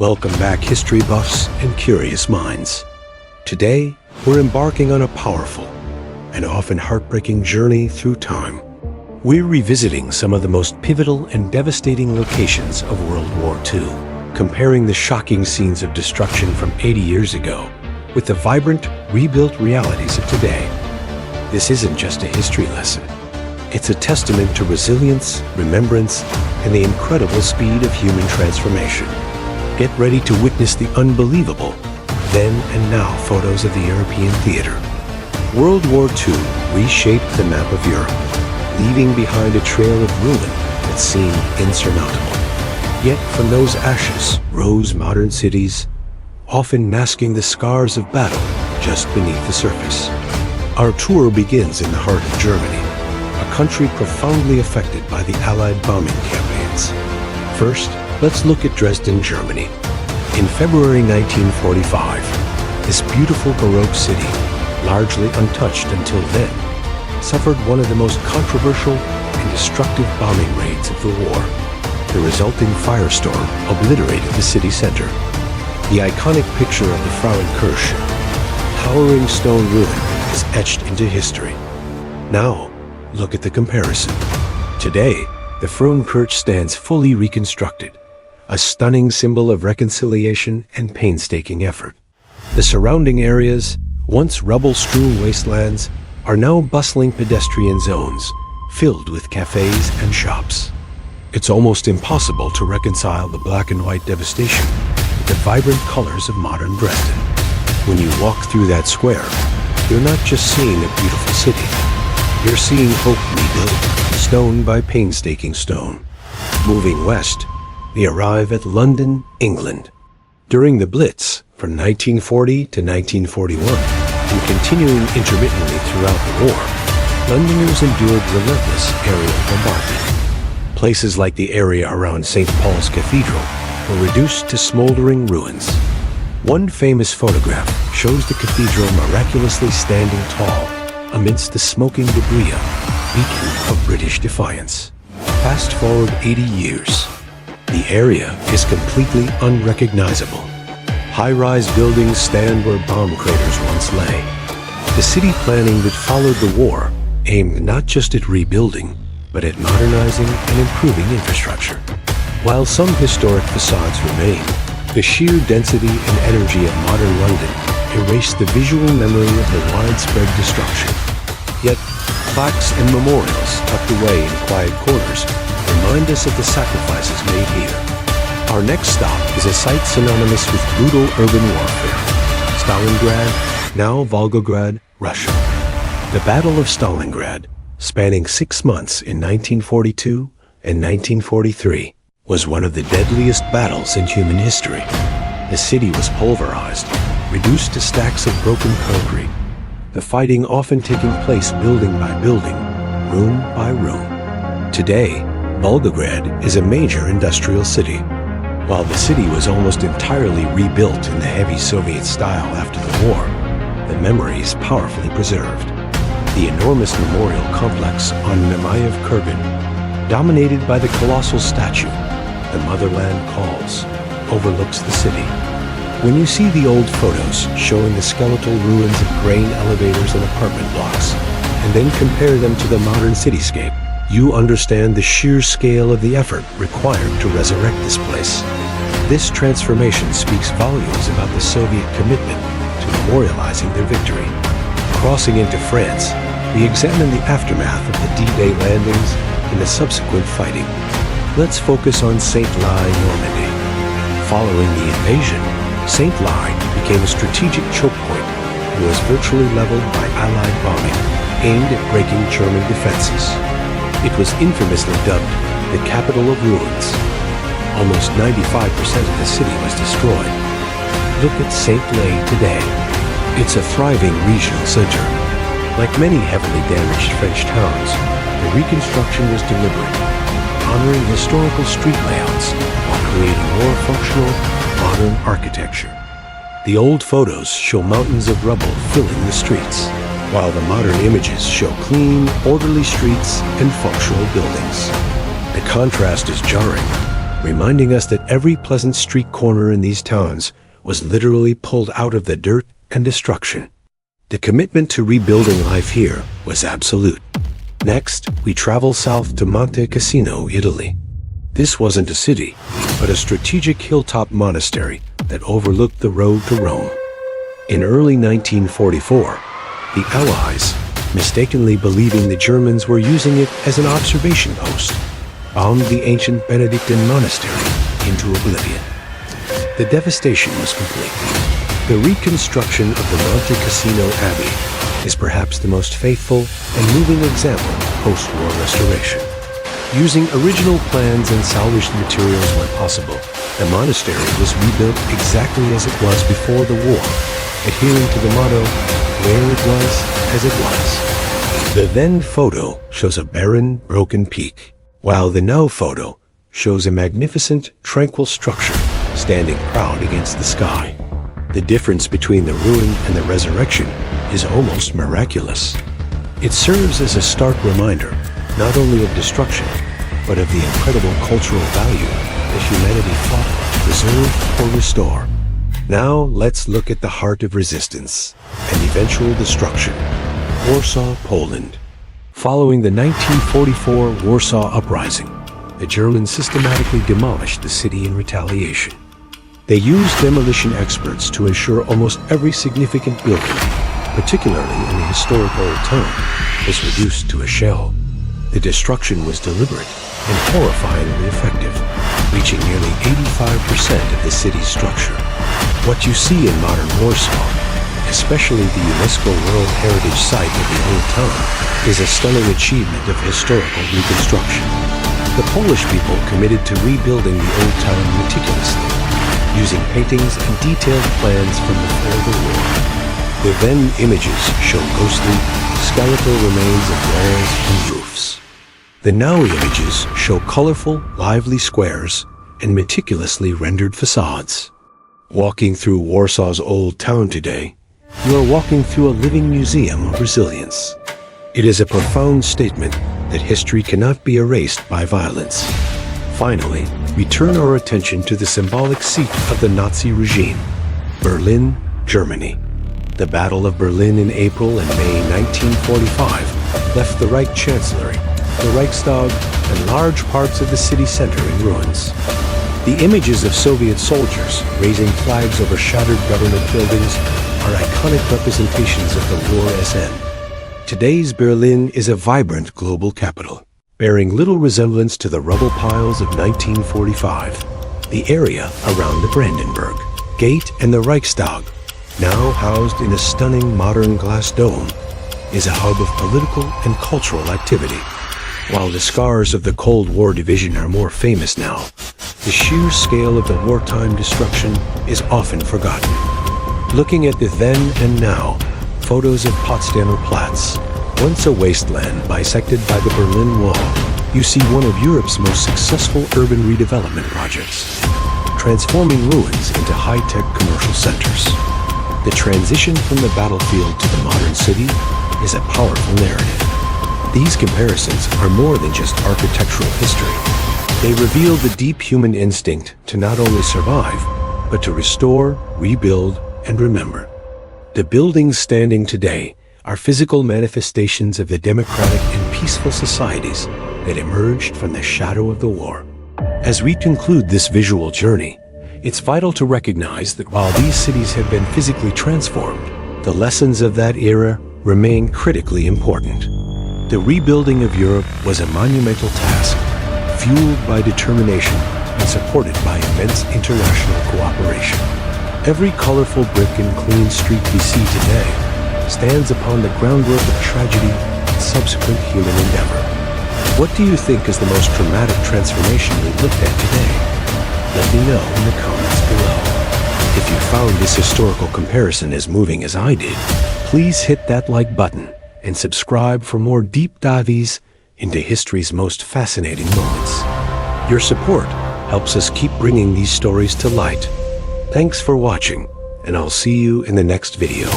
Welcome back, history buffs and curious minds. Today, we're embarking on a powerful and often heartbreaking journey through time. We're revisiting some of the most pivotal and devastating locations of World War II, comparing the shocking scenes of destruction from 80 years ago with the vibrant, rebuilt realities of today. This isn't just a history lesson. It's a testament to resilience, remembrance, and the incredible speed of human transformation. Get ready to witness the unbelievable then and now photos of the European theater. World War II reshaped the map of Europe, leaving behind a trail of ruin that seemed insurmountable. Yet from those ashes rose modern cities, often masking the scars of battle just beneath the surface. Our tour begins in the heart of Germany, a country profoundly affected by the Allied bombing campaigns. First, let's look at Dresden, Germany. In February 1945, this beautiful Baroque city, largely untouched until then, suffered one of the most controversial and destructive bombing raids of the war. The resulting firestorm obliterated the city center. The iconic picture of the Frauenkirche, towering stone ruin, is etched into history. Now, look at the comparison. Today, the Frauenkirche stands fully reconstructed, a stunning symbol of reconciliation and painstaking effort. The surrounding areas, once rubble-strewn wastelands, are now bustling pedestrian zones, filled with cafes and shops. It's almost impossible to reconcile the black and white devastation with the vibrant colors of modern Dresden. When you walk through that square, you're not just seeing a beautiful city. You're seeing hope rebuilt, stone by painstaking stone. Moving west, they arrive at London, England. During the Blitz, from 1940 to 1941, and continuing intermittently throughout the war, Londoners endured relentless aerial bombardment. Places like the area around St. Paul's Cathedral were reduced to smoldering ruins. One famous photograph shows the cathedral miraculously standing tall amidst the smoking debris, a beacon of British defiance. Fast forward 80 years. The area is completely unrecognizable. High-rise buildings stand where bomb craters once lay. The city planning that followed the war aimed not just at rebuilding, but at modernizing and improving infrastructure. While some historic facades remain, the sheer density and energy of modern London erased the visual memory of the widespread destruction. Yet, plaques and memorials tucked away in quiet corners remind us of the sacrifices made here. Our next stop is a site synonymous with brutal urban warfare, Stalingrad, now Volgograd, Russia. The Battle of Stalingrad, spanning 6 months in 1942 and 1943, was one of the deadliest battles in human history. The city was pulverized, reduced to stacks of broken concrete, the fighting often taking place building by building, room by room. Today, Volgograd is a major industrial city. While the city was almost entirely rebuilt in the heavy Soviet style after the war, the memory is powerfully preserved. The enormous memorial complex on Mamayev Kurgan, dominated by the colossal statue, The Motherland Calls, overlooks the city. When you see the old photos showing the skeletal ruins of grain elevators and apartment blocks, and then compare them to the modern cityscape, you understand the sheer scale of the effort required to resurrect this place. This transformation speaks volumes about the Soviet commitment to memorializing their victory. Crossing into France, we examine the aftermath of the D-Day landings and the subsequent fighting. Let's focus on Saint-Lô, Normandy. Following the invasion, Saint-Lô became a strategic choke point and was virtually leveled by Allied bombing aimed at breaking German defenses. It was infamously dubbed the capital of ruins. Almost 95% of the city was destroyed. Look at Saint-Lô today. It's a thriving regional center. Like many heavily damaged French towns, the reconstruction was deliberate, honoring historical street layouts while creating more functional, modern architecture. The old photos show mountains of rubble filling the streets, while the modern images show clean, orderly streets and functional buildings. The contrast is jarring. reminding us that every pleasant street corner in these towns was literally pulled out of the dirt and destruction. The commitment to rebuilding life here was absolute. Next, we travel south to Monte, Cassino, Italy. This wasn't a city, but a strategic hilltop monastery that overlooked the road to Rome. In early 1944, the Allies, mistakenly believing the Germans were using it as an observation post, bombed the ancient Benedictine monastery into oblivion. The devastation was complete. The reconstruction of the Monte Cassino Abbey is perhaps the most faithful and moving example of post-war restoration. Using original plans and salvaged materials where possible, the monastery was rebuilt exactly as it was before the war, adhering to the motto, "Where it was as it was." The then photo shows a barren, broken peak, while the now photo shows a magnificent, tranquil structure standing proud against the sky. The difference between the ruin and the resurrection is almost miraculous. It serves as a stark reminder, not only of destruction, but of the incredible cultural value that humanity fought to preserve or restore. Now let's look at the heart of resistance and eventual destruction, Warsaw, Poland. Following the 1944 Warsaw Uprising, the Germans systematically demolished the city in retaliation. They used demolition experts to ensure almost every significant building, particularly in the historic Old Town, was reduced to a shell. The destruction was deliberate and horrifyingly effective, reaching nearly 85% of the city's structure. What you see in modern Warsaw, especially the UNESCO World Heritage Site of the Old Town, is a stunning achievement of historical reconstruction. The Polish people committed to rebuilding the Old Town meticulously, using paintings and detailed plans from before the war. The then images show ghostly, skeletal remains of walls and roofs. The now images show colorful, lively squares and meticulously rendered facades. Walking through Warsaw's Old Town today, you are walking through a living museum of resilience. It is a profound statement that history cannot be erased by violence. Finally, we turn our attention to the symbolic seat of the Nazi regime, Berlin, Germany. The Battle of Berlin in April and May 1945 left the Reich Chancellery, the Reichstag, and large parts of the city center in ruins. The images of Soviet soldiers raising flags over shattered government buildings are iconic representations of the war's end. Today's Berlin is a vibrant global capital, bearing little resemblance to the rubble piles of 1945. The area around the Brandenburg Gate and the Reichstag, now housed in a stunning modern glass dome, is a hub of political and cultural activity. While the scars of the Cold War division are more famous now, the sheer scale of the wartime destruction is often forgotten. Looking at the then and now, photos of Potsdamer Platz, once a wasteland bisected by the Berlin Wall, you see one of Europe's most successful urban redevelopment projects, transforming ruins into high-tech commercial centers. The transition from the battlefield to the modern city is a powerful narrative. These comparisons are more than just architectural history. They reveal the deep human instinct to not only survive, but to restore, rebuild, and remember. The buildings standing today are physical manifestations of the democratic and peaceful societies that emerged from the shadow of the war. As we conclude this visual journey, it's vital to recognize that while these cities have been physically transformed, the lessons of that era remain critically important. The rebuilding of Europe was a monumental task, fueled by determination and supported by immense international cooperation. Every colorful brick and clean street we see today stands upon the groundwork of tragedy and subsequent human endeavor. What do you think is the most dramatic transformation we've looked at today? Let me know in the comments below. If you found this historical comparison as moving as I did, please hit that like button and subscribe for more deep dives into history's most fascinating moments. Your support helps us keep bringing these stories to light. Thanks for watching, and I'll see you in the next video.